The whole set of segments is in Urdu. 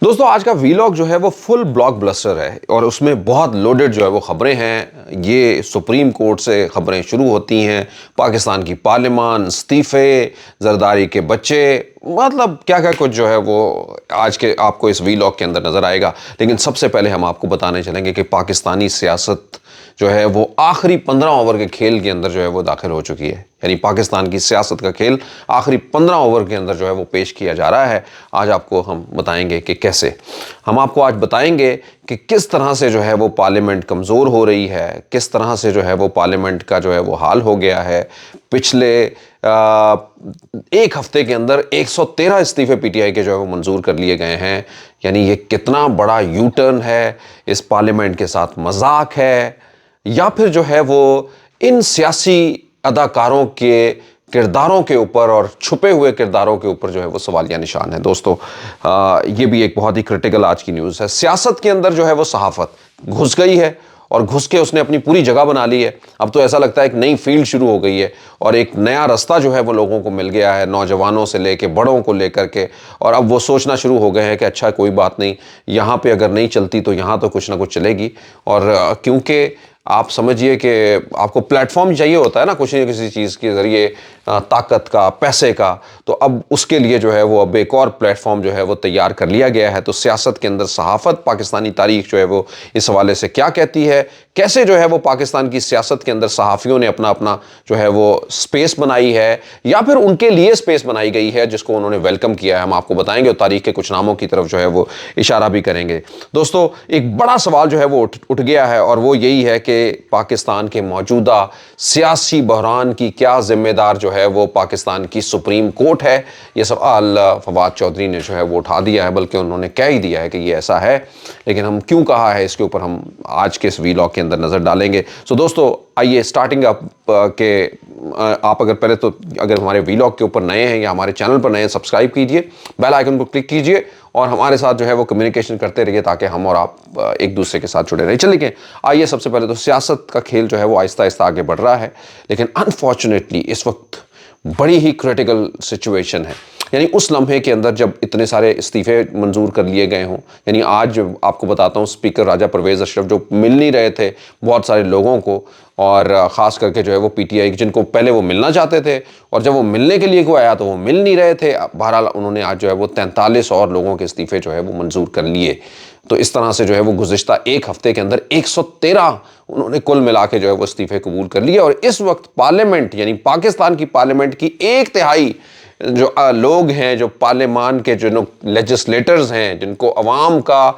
دوستو آج کا ویلاگ جو ہے وہ فل بلاک بلسٹر ہے اور اس میں بہت لوڈڈ جو ہے وہ خبریں ہیں۔ یہ سپریم کورٹ سے خبریں شروع ہوتی ہیں، پاکستان کی پارلیمان، استعفے، زرداری کے بچے، مطلب کیا کچھ جو ہے وہ آج کے آپ کو اس ویلاگ کے اندر نظر آئے گا۔ لیکن سب سے پہلے ہم آپ کو بتانے چلیں گے کہ پاکستانی سیاست جو ہے وہ آخری 15 اوور کے کھیل کے اندر جو ہے وہ داخل ہو چکی ہے۔ یعنی پاکستان کی سیاست کا کھیل آخری 15 اوور کے اندر جو ہے وہ پیش کیا جا رہا ہے۔ آج آپ کو ہم بتائیں گے کہ کیسے، ہم آپ کو آج بتائیں گے کہ کس طرح سے جو ہے وہ پارلیمنٹ کمزور ہو رہی ہے، کس طرح سے جو ہے وہ پارلیمنٹ کا جو ہے وہ حال ہو گیا ہے۔ پچھلے ایک ہفتے کے اندر 113 استعفے پی ٹی آئی کے جو ہے وہ منظور کر لیے گئے ہیں۔ یعنی یہ کتنا بڑا یو ٹرن ہے، اس پارلیمنٹ کے ساتھ مذاق ہے یا پھر جو ہے وہ ان سیاسی اداکاروں کے کرداروں کے اوپر اور چھپے ہوئے کرداروں کے اوپر جو ہے وہ سوالیہ نشان ہے۔ دوستو یہ بھی ایک بہت ہی کرٹیکل آج کی نیوز ہے۔ سیاست کے اندر جو ہے وہ صحافت گھس گئی ہے اور گھس کے اس نے اپنی پوری جگہ بنا لی ہے۔ اب تو ایسا لگتا ہے ایک نئی فیلڈ شروع ہو گئی ہے اور ایک نیا رستہ جو ہے وہ لوگوں کو مل گیا ہے، نوجوانوں سے لے کے بڑوں کو لے کر کے، اور اب وہ سوچنا شروع ہو گئے ہیں کہ اچھا کوئی بات نہیں، یہاں پہ اگر نہیں چلتی تو یہاں تو کچھ نہ کچھ چلے گی۔ اور کیونکہ آپ سمجھیے کہ آپ کو پلیٹ فارم چاہیے ہوتا ہے نا کچھ نہ کسی چیز کے ذریعے، طاقت کا، پیسے کا، تو اب اس کے لیے جو ہے وہ اب ایک اور پلیٹ فارم جو ہے وہ تیار کر لیا گیا ہے۔ تو سیاست کے اندر صحافت، پاکستانی تاریخ جو ہے وہ اس حوالے سے کیا کہتی ہے، کیسے جو ہے وہ پاکستان کی سیاست کے اندر صحافیوں نے اپنا جو ہے وہ سپیس بنائی ہے یا پھر ان کے لیے سپیس بنائی گئی ہے جس کو انہوں نے ویلکم کیا ہے، ہم آپ کو بتائیں گے اور تاریخ کے کچھ ناموں کی طرف جو ہے وہ اشارہ بھی کریں گے۔ دوستو ایک بڑا سوال جو ہے وہ اٹھ گیا ہے اور وہ یہی ہے کہ پاکستان کے موجودہ سیاسی بحران کی کیا ذمہ دار جو ہے وہ پاکستان کی سپریم کورٹ ہے۔ یہ سوال فواد چودھری نے جو ہے وہ اٹھا دیا ہے، بلکہ انہوں نے کہہ ہی دیا ہے کہ یہ ایسا ہے، لیکن ہم کیوں کہا ہے اس کے اوپر ہم آج کے اس ویلاگ کے اندر نظر ڈالیں گے۔ سو دوستو آئیے سٹارٹنگ اپ کہ آپ اگر پہلے تو اگر ہمارے ویلاگ کے اوپر نئے ہیں یا ہمارے چینل پر نئے ہیں، سبسکرائب کیجئے، بیل آئیکن کو کلک کیجئے اور ہمارے ساتھ جو ہے وہ کمیونیکیشن کرتے رہیے تاکہ ہم اور آپ ایک دوسرے کے ساتھ جڑے رہیں۔ چلیے آئیے سب سے پہلے تو سیاست کا کھیل جو ہے وہ آہستہ آہستہ آگے بڑھ رہا ہے، لیکن انفارچونیٹلی اس وقت بڑی ہی کرٹیکل سچویشن ہے۔ یعنی اس لمحے کے اندر جب اتنے سارے استعفے منظور کر لیے گئے ہوں، یعنی آج آپ کو بتاتا ہوں اسپیکر راجہ پرویز اشرف جو مل نہیں رہے تھے بہت سارے لوگوں کو، اور خاص کر کے جو ہے وہ پی ٹی آئی جن کو پہلے وہ ملنا چاہتے تھے اور جب وہ ملنے کے لیے کوئی آیا تو وہ مل نہیں رہے تھے، بہرحال انہوں نے آج جو ہے وہ 43 اور لوگوں کے استعفے جو ہے وہ منظور کر لیے۔ تو اس طرح سے جو ہے وہ گزشتہ ایک ہفتے کے اندر 113 انہوں نے کل ملا کے جو ہے وہ استعفے قبول کر لیے، اور اس وقت پارلیمنٹ یعنی پاکستان کی پارلیمنٹ کی ایک تہائی جو لوگ ہیں، جو پارلیمان کے جو لیجسلیٹرز ہیں، جن کو عوام کا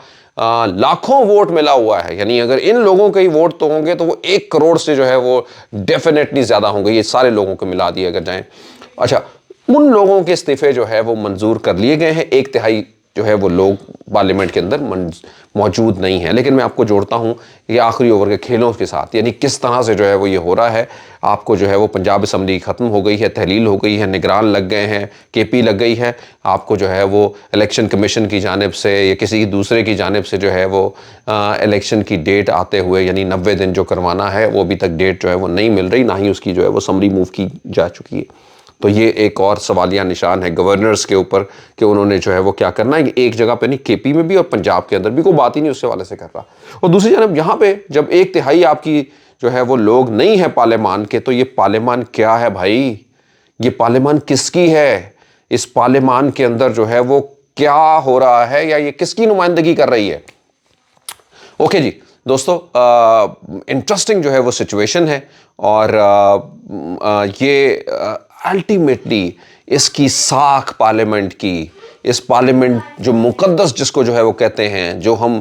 لاکھوں ووٹ ملا ہوا ہے، یعنی اگر ان لوگوں کے ہی ووٹ تو ہوں گے تو وہ 1 کروڑ سے جو ہے وہ ڈیفینیٹلی زیادہ ہوں گے، یہ سارے لوگوں کو ملا دیے اگر جائیں۔ اچھا، ان لوگوں کے استعفے جو ہے وہ منظور کر لیے گئے ہیں، ایک تہائی جو ہے وہ لوگ پارلیمنٹ کے اندر موجود نہیں ہیں۔ لیکن میں آپ کو جوڑتا ہوں یہ آخری اوور کے کھیلوں کے ساتھ، یعنی کس طرح سے جو ہے وہ یہ ہو رہا ہے۔ آپ کو جو ہے وہ پنجاب اسمبلی ختم ہو گئی ہے، تحلیل ہو گئی ہے، نگران لگ گئے ہیں، کے پی لگ گئی ہے، آپ کو جو ہے وہ الیکشن کمیشن کی جانب سے یا کسی دوسرے کی جانب سے جو ہے وہ الیکشن کی ڈیٹ آتے ہوئے، یعنی 90 دن جو کروانا ہے وہ ابھی تک ڈیٹ جو ہے وہ نہیں مل رہی، نہ ہی اس کی جو ہے وہ سمری موو کی جا چکی ہے۔ تو یہ ایک اور سوالیہ نشان ہے گورنرز کے اوپر کہ انہوں نے جو ہے وہ کیا کرنا ہے، ایک جگہ پہ نہیں، کے پی میں بھی اور پنجاب کے اندر بھی کوئی بات ہی نہیں اس حوالے سے کر رہا۔ اور دوسری جانب یہاں پہ جب ایک تہائی آپ کی جو ہے وہ لوگ نہیں ہیں پارلیمان کے، تو یہ پارلیمان کیا ہے بھائی؟ یہ پارلیمان کس کی ہے؟ اس پارلیمان کے اندر جو ہے وہ کیا ہو رہا ہے یا یہ کس کی نمائندگی کر رہی ہے؟ اوکے جی دوستو، انٹرسٹنگ جو ہے وہ سچویشن ہے، اور یہ الٹیمیٹلی اس کی ساکھ پارلیمنٹ کی، اس پارلیمنٹ جو مقدس جس کو جو ہے وہ کہتے ہیں، جو ہم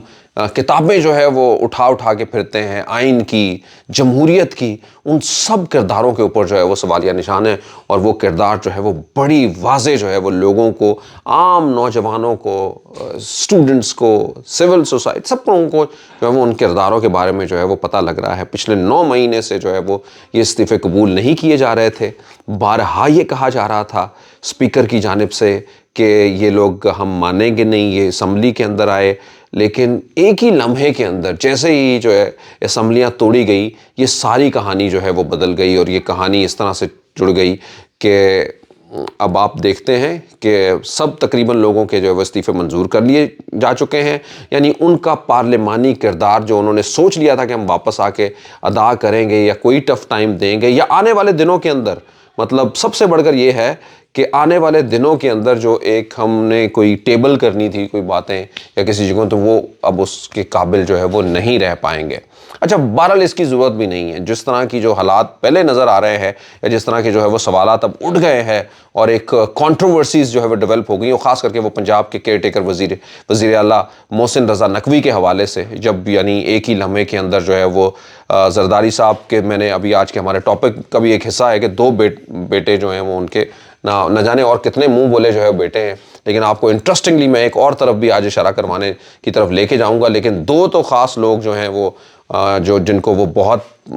کتابیں جو ہے وہ اٹھا کے پھرتے ہیں، آئین کی، جمہوریت کی، ان سب کرداروں کے اوپر جو ہے وہ سوالیہ نشان ہے۔ اور وہ کردار جو ہے وہ بڑی واضح جو ہے وہ لوگوں کو، عام نوجوانوں کو، اسٹوڈنٹس کو، سول سوسائٹی، سب لوگوں کو جو ہے وہ ان کرداروں کے بارے میں جو ہے وہ پتہ لگ رہا ہے۔ پچھلے 9 مہینے سے جو ہے وہ یہ استعفے قبول نہیں کیے جا رہے تھے، بارہا یہ کہا جا رہا تھا اسپیکر کی جانب سے کہ یہ لوگ ہم مانیں گے نہیں، یہ اسمبلی کے اندر آئے، لیکن ایک ہی لمحے کے اندر جیسے ہی جو ہے اسمبلیاں توڑی گئی، یہ ساری کہانی جو ہے وہ بدل گئی، اور یہ کہانی اس طرح سے جڑ گئی کہ اب آپ دیکھتے ہیں کہ سب تقریباً لوگوں کے جو ہے وہ استعفے منظور کر لیے جا چکے ہیں. یعنی ان کا پارلیمانی کردار جو انہوں نے سوچ لیا تھا کہ ہم واپس آ کے ادا کریں گے یا کوئی ٹف ٹائم دیں گے یا آنے والے دنوں کے اندر، مطلب سب سے بڑھ کر یہ ہے کہ آنے والے دنوں کے اندر جو ایک ہم نے کوئی ٹیبل کرنی تھی کوئی باتیں یا کسی جگہ، تو وہ اب اس کے قابل جو ہے وہ نہیں رہ پائیں گے. اچھا، بہرحال اس کی ضرورت بھی نہیں ہے. جس طرح کی جو حالات پہلے نظر آ رہے ہیں یا جس طرح کے جو ہے وہ سوالات اب اٹھ گئے ہیں اور ایک کنٹروورسیز جو ہے وہ ڈیولپ ہو گئی ہیں، خاص کر کے وہ پنجاب کے کیئر ٹیکر وزیر اعلیٰ محسن رضا نقوی کے حوالے سے، جب یعنی ایک ہی لمحے کے اندر جو ہے وہ زرداری صاحب کے، میں نے ابھی آج کے ہمارے ٹاپک کا بھی ایک حصہ ہے کہ 2 بیٹے جو ہیں وہ ان کے نہ جانے اور کتنے منہ بولے جو ہے بیٹے ہیں. لیکن آپ کو انٹرسٹنگلی میں ایک اور طرف بھی آج اشارہ کروانے کی طرف لے کے جاؤں گا. لیکن 2 تو خاص لوگ جو ہیں وہ جن کو وہ بہت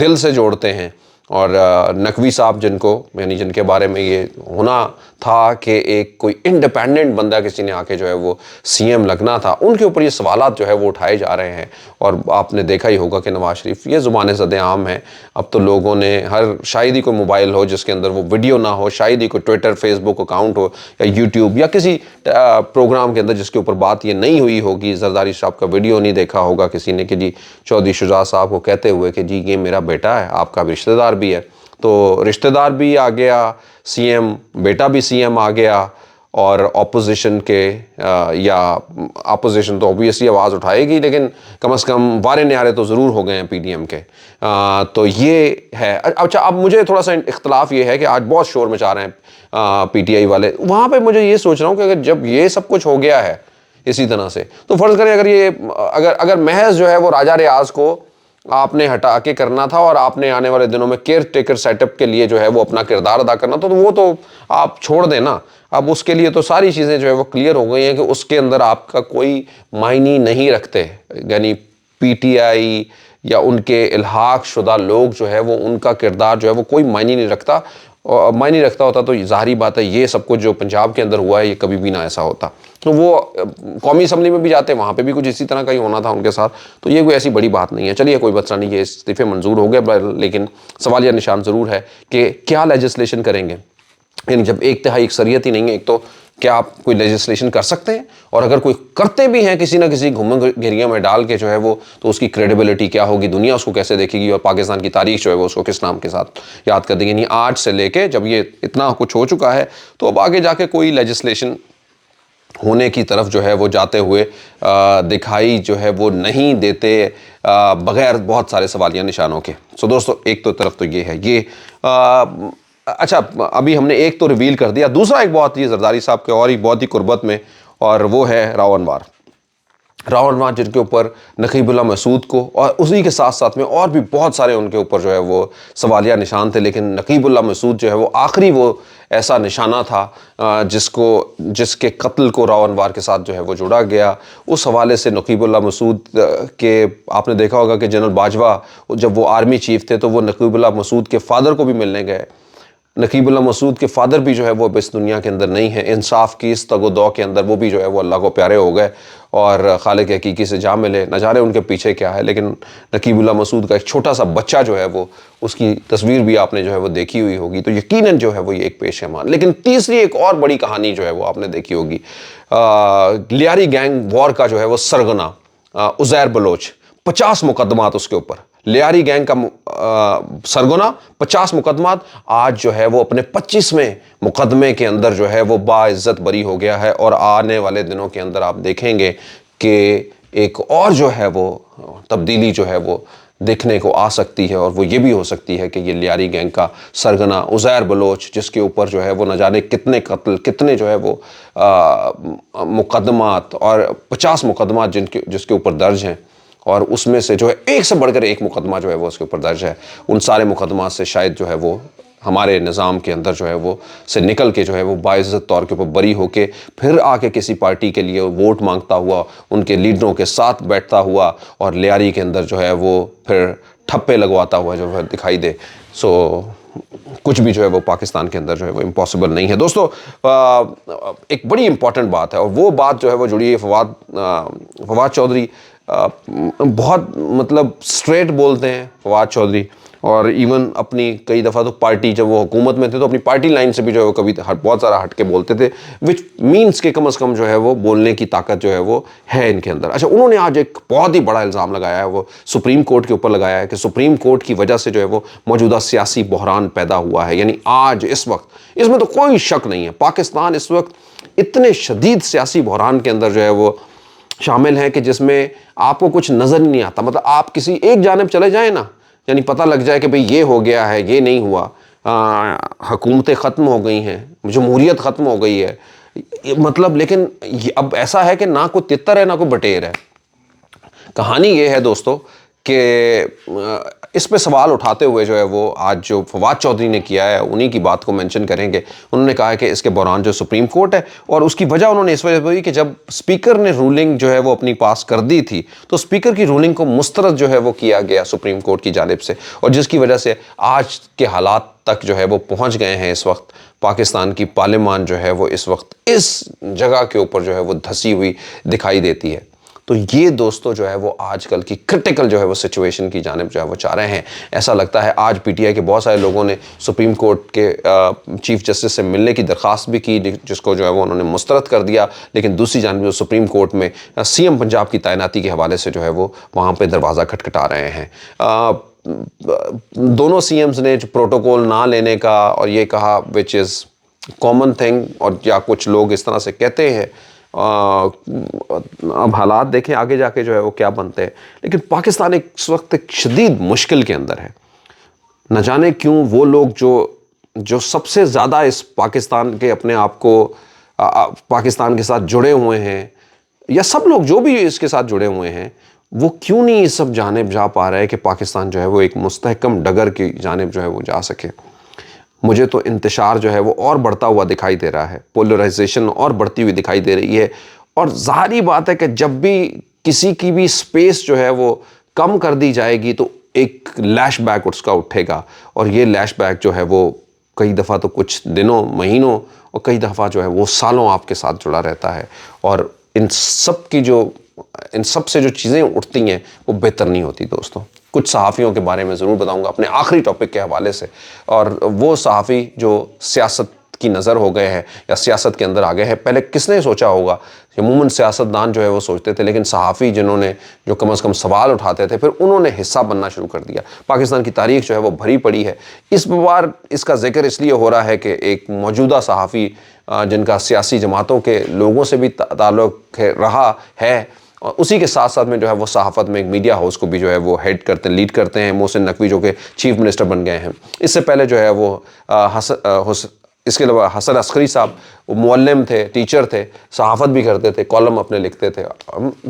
دل سے جوڑتے ہیں، اور نقوی صاحب جن کو یعنی جن کے بارے میں یہ ہونا تھا کہ ایک کوئی انڈیپینڈنٹ بندہ کسی نے آ کے جو ہے وہ سی ایم لگنا تھا، ان کے اوپر یہ سوالات جو ہے وہ اٹھائے جا رہے ہیں. اور آپ نے دیکھا ہی ہوگا کہ نواز شریف یہ زبان زد عام ہے. اب تو لوگوں نے شاید ہی کوئی موبائل ہو جس کے اندر وہ ویڈیو نہ ہو، شاید ہی کوئی ٹویٹر فیس بک اکاؤنٹ ہو یا یوٹیوب یا کسی پروگرام کے اندر جس کے اوپر بات یہ نہیں ہوئی ہوگی، زرداری صاحب کا ویڈیو نہیں دیکھا ہوگا کسی نے کہ جی چودھری شجاع صاحب کو کہتے ہوئے کہ جی یہ میرا بیٹا ہے، آپ کا بھی رشتہ دار بھی ہے. تو رشتہ دار بھی آ گیا سی ایم، بیٹا بھی سی ایم آ گیا، اور اپوزیشن کے یا اپوزیشن تو اوبویسلی آواز اٹھائے گی، لیکن کم از کم وارے نیارے تو ضرور ہو گئے ہیں پی ڈی ایم کے. تو یہ ہے. اچھا، اب مجھے تھوڑا سا اختلاف یہ ہے کہ آج بہت شور مچا رہے ہیں پی ٹی آئی والے. وہاں پہ مجھے یہ سوچ رہا ہوں کہ اگر جب یہ سب کچھ ہو گیا ہے اسی طرح سے، تو فرض کریں اگر محض جو ہے وہ راجہ ریاض کو آپ نے ہٹا کے کرنا تھا اور آپ نے آنے والے دنوں میں کیئر ٹیکر سیٹ اپ کے لیے جو ہے وہ اپنا کردار ادا کرنا تھا، تو وہ تو آپ چھوڑ دیں نا. اب اس کے لیے تو ساری چیزیں جو ہے وہ کلیئر ہو گئی ہیں کہ اس کے اندر آپ کا کوئی معنی نہیں رکھتے. یعنی پی ٹی آئی یا ان کے الحاق شدہ لوگ جو ہے وہ ان کا کردار جو ہے وہ کوئی معنی نہیں رکھتا. معنی رکھتا ہوتا تو ظاہری بات ہے یہ سب کچھ جو پنجاب کے اندر ہوا ہے یہ کبھی بھی نہ ایسا ہوتا. تو وہ قومی اسمبلی میں بھی جاتے ہیں، وہاں پہ بھی کچھ اسی طرح کا ہی ہونا تھا ان کے ساتھ. تو یہ کوئی ایسی بڑی بات نہیں ہے. چلیے کوئی مسئلہ نہیں، یہ استعفے منظور ہو گئے، لیکن سوالیہ نشان ضرور ہے کہ کیا لیجسلیشن کریں گے. یعنی جب ایک تہائی اکثریت ہی نہیں ہے، ایک تو کیا آپ کوئی لیجسلیشن کر سکتے ہیں؟ اور اگر کوئی کرتے بھی ہیں کسی نہ کسی گھوم گھیریوں میں ڈال کے جو ہے وہ، تو اس کی کریڈیبلٹی کیا ہوگی، دنیا اس کو کیسے دیکھے گی، اور پاکستان کی تاریخ جو ہے وہ اس کو کس نام کے ساتھ یاد کر دیں گے. یعنی آج سے لے کے جب یہ اتنا کچھ ہو چکا ہے تو اب آگے جا کے کوئی لیجسلیشن ہونے کی طرف جو ہے وہ جاتے ہوئے دکھائی جو ہے وہ نہیں دیتے بغیر بہت سارے سوالیہ نشانوں کے. سو دوستو، ایک تو طرف تو یہ ہے یہ اچھا، ابھی ہم نے ایک تو ریویل کر دیا. دوسرا ایک بہت ہی زرداری صاحب کے اور ہی بہت ہی قربت میں، اور وہ ہے راؤ انوار جن کے اوپر نقیب اللہ مسعود کو، اور اسی کے ساتھ ساتھ میں اور بھی بہت سارے ان کے اوپر جو ہے وہ سوالیہ نشان تھے. لیکن نقیب اللہ مسعود جو ہے وہ آخری وہ ایسا نشانہ تھا جس کے قتل کو راؤ انوار کے ساتھ جو ہے وہ جوڑا گیا. اس حوالے سے نقیب اللہ مسعود کے آپ نے دیکھا ہوگا کہ جنرل باجوہ جب وہ آرمی چیف تھے تو وہ نقیب اللہ مسعود کے فادر کو بھی ملنے گئے. نقیب اللہ مسعود کے فادر بھی جو ہے وہ اب اس دنیا کے اندر نہیں ہے. انصاف کی اس تگ و دو کے اندر وہ بھی جو ہے وہ اللہ کو پیارے ہو گئے اور خالق حقیقی سے جا ملے. نہ جانے ان کے پیچھے کیا ہے، لیکن نقیب اللہ مسعود کا ایک چھوٹا سا بچہ جو ہے وہ، اس کی تصویر بھی آپ نے جو ہے وہ دیکھی ہوئی ہوگی. تو یقیناً جو ہے وہ یہ ایک پیش ہے مان. لیکن تیسری ایک اور بڑی کہانی جو ہے وہ آپ نے دیکھی ہوگی، لیاری گینگ وار کا جو ہے وہ سرغنہ عزیر بلوچ. 50 مقدمات اس کے اوپر، لیاری گینگ کا سرغنہ 50 مقدمات. آج جو ہے وہ اپنے 25ویں مقدمے کے اندر جو ہے وہ باعزت بری ہو گیا ہے. اور آنے والے دنوں کے اندر آپ دیکھیں گے کہ ایک اور جو ہے وہ تبدیلی جو ہے وہ دیکھنے کو آ سکتی ہے، اور وہ یہ بھی ہو سکتی ہے کہ یہ لیاری گینگ کا سرغنہ عزیر بلوچ، جس کے اوپر جو ہے وہ نہ جانے کتنے قتل، کتنے جو ہے وہ مقدمات، اور 50 مقدمات جس کے اوپر درج ہیں، اور اس میں سے جو ہے ایک سے بڑھ کر ایک مقدمہ جو ہے وہ اس کے اوپر درج ہے. ان سارے مقدمات سے شاید جو ہے وہ ہمارے نظام کے اندر جو ہے وہ سے نکل کے جو ہے وہ باعزت طور کے اوپر بری ہو کے پھر آ کے کسی پارٹی کے لیے ووٹ مانگتا ہوا، ان کے لیڈروں کے ساتھ بیٹھتا ہوا، اور لیاری کے اندر جو ہے وہ پھر ٹھپے لگواتا ہوا جو ہے دکھائی دے. سو کچھ بھی جو ہے وہ پاکستان کے اندر جو ہے وہ امپاسبل نہیں ہے. دوستو، ایک بڑی امپورٹنٹ بات ہے، اور وہ بات جو ہے وہ جڑی ہے فواد چودھری. بہت مطلب سٹریٹ بولتے ہیں فواد چودھری، اور ایون اپنی کئی دفعہ تو پارٹی، جب وہ حکومت میں تھے تو اپنی پارٹی لائن سے بھی جو ہے وہ کبھی بہت سارا ہٹ کے بولتے تھے، وچ مینس کہ کم از کم جو ہے وہ بولنے کی طاقت جو ہے وہ ہے ان کے اندر۔ اچھا، انہوں نے آج ایک بہت ہی بڑا الزام لگایا ہے، وہ سپریم کورٹ کے اوپر لگایا ہے کہ سپریم کورٹ کی وجہ سے جو ہے وہ موجودہ سیاسی بحران پیدا ہوا ہے۔ یعنی آج اس وقت، اس میں تو کوئی شک نہیں ہے، پاکستان اس وقت اتنے شدید سیاسی بحران کے اندر جو ہے وہ شامل ہے کہ جس میں آپ کو کچھ نظر نہیں آتا۔ مطلب آپ کسی ایک جانب چلے جائیں نا، یعنی پتہ لگ جائے کہ بھئی یہ ہو گیا ہے، یہ نہیں ہوا، حکومتیں ختم ہو گئی ہیں، جمہوریت ختم ہو گئی ہے، مطلب لیکن اب ایسا ہے کہ نہ کوئی تتر ہے نہ کوئی بٹیر ہے۔ کہانی یہ ہے دوستو کہ اس پہ سوال اٹھاتے ہوئے جو ہے وہ آج جو فواد چودھری نے کیا ہے، انہی کی بات کو مینشن کریں گے۔ انہوں نے کہا ہے کہ اس کے بحران جو سپریم کورٹ ہے، اور اس کی وجہ انہوں نے اس وجہ ہوئی کہ جب اسپیکر نے رولنگ جو ہے وہ اپنی پاس کر دی تھی تو اسپیکر کی رولنگ کو مسترد جو ہے وہ کیا گیا سپریم کورٹ کی جانب سے، اور جس کی وجہ سے آج کے حالات تک جو ہے وہ پہنچ گئے ہیں۔ اس وقت پاکستان کی پارلیمان جو ہے وہ اس وقت اس جگہ کے اوپر جو ہے وہ دھسی ہوئی دکھائی دیتی ہے۔ تو یہ دوستو جو ہے وہ آج کل کی کرٹیکل جو ہے وہ سچویشن کی جانب جو ہے وہ چاہ رہے ہیں۔ ایسا لگتا ہے آج پی ٹی آئی کے بہت سارے لوگوں نے سپریم کورٹ کے چیف جسٹس سے ملنے کی درخواست بھی کی، جس کو جو ہے وہ انہوں نے مسترد کر دیا، لیکن دوسری جانب جو سپریم کورٹ میں سی ایم پنجاب کی تعیناتی کے حوالے سے جو ہے وہ وہاں پہ دروازہ کھٹکھٹا رہے ہیں۔ دونوں سی ایمز نے جو پروٹوکول نہ لینے کا اور یہ کہا وچ از کامن تھنگ، اور یا کچھ لوگ اس طرح سے کہتے ہیں۔ اب حالات دیکھیں آگے جا کے جو ہے وہ کیا بنتے ہیں، لیکن پاکستان اس وقت ایک شدید مشکل کے اندر ہے۔ نہ جانے کیوں وہ لوگ جو سب سے زیادہ اس پاکستان کے اپنے آپ کو پاکستان کے ساتھ جڑے ہوئے ہیں، یا سب لوگ جو بھی اس کے ساتھ جڑے ہوئے ہیں، وہ کیوں نہیں اس سب جانب جا پا رہے کہ پاکستان جو ہے وہ ایک مستحکم ڈگر کی جانب جو ہے وہ جا سکے۔ مجھے تو انتشار جو ہے وہ اور بڑھتا ہوا دکھائی دے رہا ہے، پولرائزیشن اور بڑھتی ہوئی دکھائی دے رہی ہے، اور ظاہری بات ہے کہ جب بھی کسی کی بھی سپیس جو ہے وہ کم کر دی جائے گی تو ایک لیش بیک اس کا اٹھے گا، اور یہ لیش بیک جو ہے وہ کئی دفعہ تو کچھ دنوں، مہینوں، اور کئی دفعہ جو ہے وہ سالوں آپ کے ساتھ جڑا رہتا ہے، اور ان سب سے جو چیزیں اٹھتی ہیں وہ بہتر نہیں ہوتی دوستوں۔ کچھ صحافیوں کے بارے میں ضرور بتاؤں گا اپنے آخری ٹاپک کے حوالے سے، اور وہ صحافی جو سیاست کی نظر ہو گئے ہیں یا سیاست کے اندر آ گئے ہیں۔ پہلے کس نے سوچا ہوگا؟ عموماً سیاستدان جو ہے وہ سوچتے تھے، لیکن صحافی جنہوں نے جو کم از کم سوال اٹھاتے تھے، پھر انہوں نے حصہ بننا شروع کر دیا۔ پاکستان کی تاریخ جو ہے وہ بھری پڑی ہے۔ اس بار اس کا ذکر اس لیے ہو رہا ہے کہ ایک موجودہ صحافی جن کا سیاسی جماعتوں کے لوگوں سے بھی تعلق رہا ہے، اور اسی کے ساتھ ساتھ میں جو ہے وہ صحافت میں ایک میڈیا ہاؤس کو بھی جو ہے وہ لیڈ کرتے ہیں، محسن نقوی جو کہ چیف منسٹر بن گئے ہیں۔ اس سے پہلے جو ہے وہ اس کے علاوہ حسن عسکری صاحب، وہ معلم تھے، ٹیچر تھے، صحافت بھی کرتے تھے، کالم اپنے لکھتے تھے،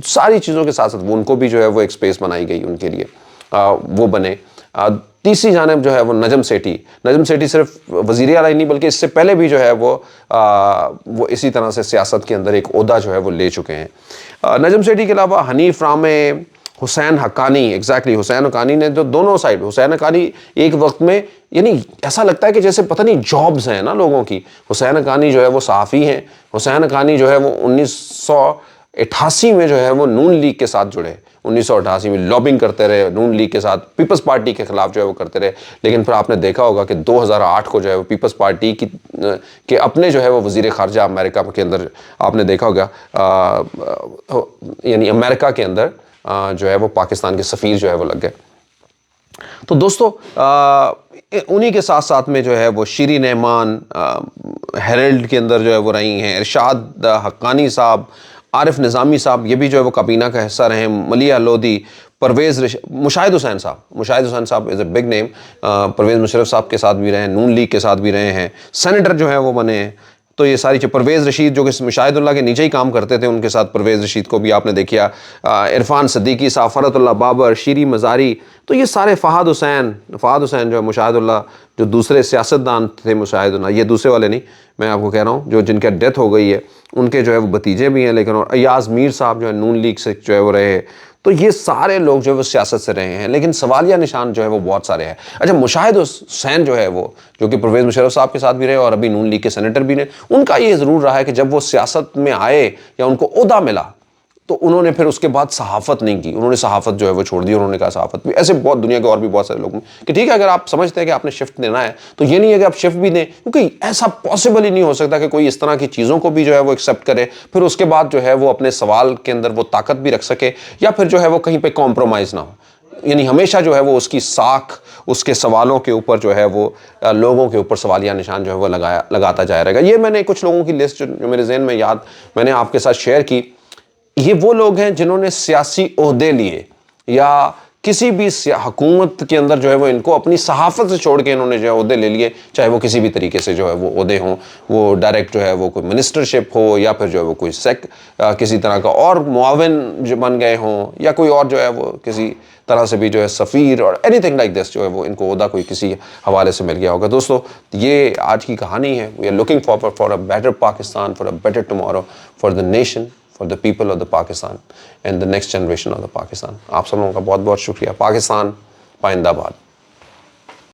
ساری چیزوں کے ساتھ ساتھ ان کو بھی جو ہے وہ ایک سپیس بنائی گئی ان کے لیے، وہ بنے۔ تیسری جانب جو ہے وہ نجم سیٹھی صرف وزیر اعلیٰ ہی نہیں بلکہ اس سے پہلے بھی جو ہے وہ اسی طرح سے سیاست کے اندر ایک عہدہ جو ہے وہ لے چکے ہیں۔ نجم سیٹھی کے علاوہ حنیف رامے، حسین حقانی، حسین حقانی نے جو دونوں سائڈ، حسین حقانی ایک وقت میں، یعنی ایسا لگتا ہے کہ جیسے پتہ نہیں جابز ہیں نا لوگوں کی۔ حسین حقانی جو ہے وہ صحافی ہیں، حسین حقانی جو ہے وہ 1988 میں جو ہے وہ نون لیگ کے ساتھ جڑے، 1988 میں لابنگ کرتے رہے نون لیگ کے ساتھ، پیپلز پارٹی کے خلاف جو ہے وہ کرتے رہے، لیکن پھر آپ نے دیکھا ہوگا کہ 2008 کو جو ہے وہ پیپلز پارٹی کے اپنے جو ہے وہ وزیر خارجہ امریکہ کے اندر آپ نے دیکھا ہوگا، یعنی امریکہ کے اندر جو ہے وہ پاکستان کے سفیر جو ہے وہ لگ گئے۔ تو دوستو انہی کے ساتھ ساتھ میں جو ہے وہ شیرین احمان ہیرلڈ کے اندر جو ہے وہ رہی ہیں، ارشاد حقانی صاحب، عارف نظامی صاحب، یہ بھی جو ہے وہ کابینہ کا حصہ رہے ہیں، ملیہ لودھی، مشاہد حسین صاحب is a big name, Pervez Musharraf صاحب کے ساتھ بھی رہے ہیں، نون لیگ کے ساتھ بھی رہے ہیں، سینیٹر جو ہے وہ بنے ہیں۔ تو یہ ساری پرویز رشید جو کہ مشاہد اللہ کے نیچے ہی کام کرتے تھے، ان کے ساتھ پرویز رشید کو بھی آپ نے دیکھا، عرفان صدیقی صاحب، فرت اللہ بابر، شیری مزاری، تو یہ سارے فہد حسین جو ہے مشاہد اللہ، جو دوسرے سیاستدان تھے مشاہد اللہ، یہ دوسرے والے نہیں، میں آپ کو کہہ رہا ہوں جو جن کا ڈیتھ ہو گئی ہے، ان کے جو ہے وہ بھتیجے بھی ہیں، لیکن اور ایاز میر صاحب جو ہے نون لیگ سے جو ہے وہ رہے۔ تو یہ سارے لوگ جو ہے وہ سیاست سے رہے ہیں، لیکن سوالیہ نشان جو ہے وہ بہت سارے ہیں۔ اچھا، مشاہد حسین جو ہے وہ جو کہ پرویز مشرف صاحب کے ساتھ بھی رہے اور ابھی نون لیگ کے سینیٹر بھی رہے، ان کا یہ ضرور رہا ہے کہ جب وہ سیاست میں آئے یا ان کو عہدہ ملا تو انہوں نے پھر اس کے بعد صحافت نہیں کی, انہوں نے صحافت جو ہے وہ چھوڑ دی, انہوں نے کہا صحافت بھی. ایسے بہت دنیا کے اور بھی بہت سارے لوگ ہیں کہ ٹھیک ہے اگر آپ سمجھتے ہیں کہ آپ نے شفٹ دینا ہے تو یہ نہیں ہے کہ آپ شفٹ بھی دیں, کیونکہ ایسا پاسبل ہی نہیں ہو سکتا کہ کوئی اس طرح کی چیزوں کو بھی جو ہے وہ ایکسیپٹ کرے پھر اس کے بعد جو ہے وہ اپنے سوال کے اندر وہ طاقت بھی رکھ سکے یا پھر جو ہے وہ کہیں پہ کمپرومائز نہ ہو. یعنی ہمیشہ جو ہے وہ اس کی ساکھ, اس کے سوالوں کے اوپر جو ہے وہ لوگوں کے اوپر سوالیہ نشان جو ہے وہ لگاتا جایا رہے گا. یہ میں نے کچھ لوگوں کی لسٹ جو میرے ذہن میں یاد میں نے آپ کے ساتھ شیئر کی, یہ وہ لوگ ہیں جنہوں نے سیاسی عہدے لیے یا کسی بھی حکومت کے اندر جو ہے وہ ان کو اپنی صحافت سے چھوڑ کے انہوں نے جو ہے عہدے لے لیے, چاہے وہ کسی بھی طریقے سے جو ہے وہ عہدے ہوں, وہ ڈائریکٹ جو ہے وہ کوئی منسٹرشپ ہو یا پھر جو ہے وہ کوئی کسی طرح کا اور معاون جو بن گئے ہوں یا کوئی اور جو ہے وہ کسی طرح سے بھی جو ہے سفیر اور اینی تھنگ لائک دس جو ہے وہ ان کو عہدہ کوئی کسی حوالے سے مل گیا ہوگا. دوستو یہ آج کی کہانی ہے. We are looking forward for a better Pakistan, for a better tomorrow, for the nation, for the people of the Pakistan and the next generation of the Pakistan. آپ سب لوگوں کا بہت بہت شکریہ. پاکستان پائندہ باد.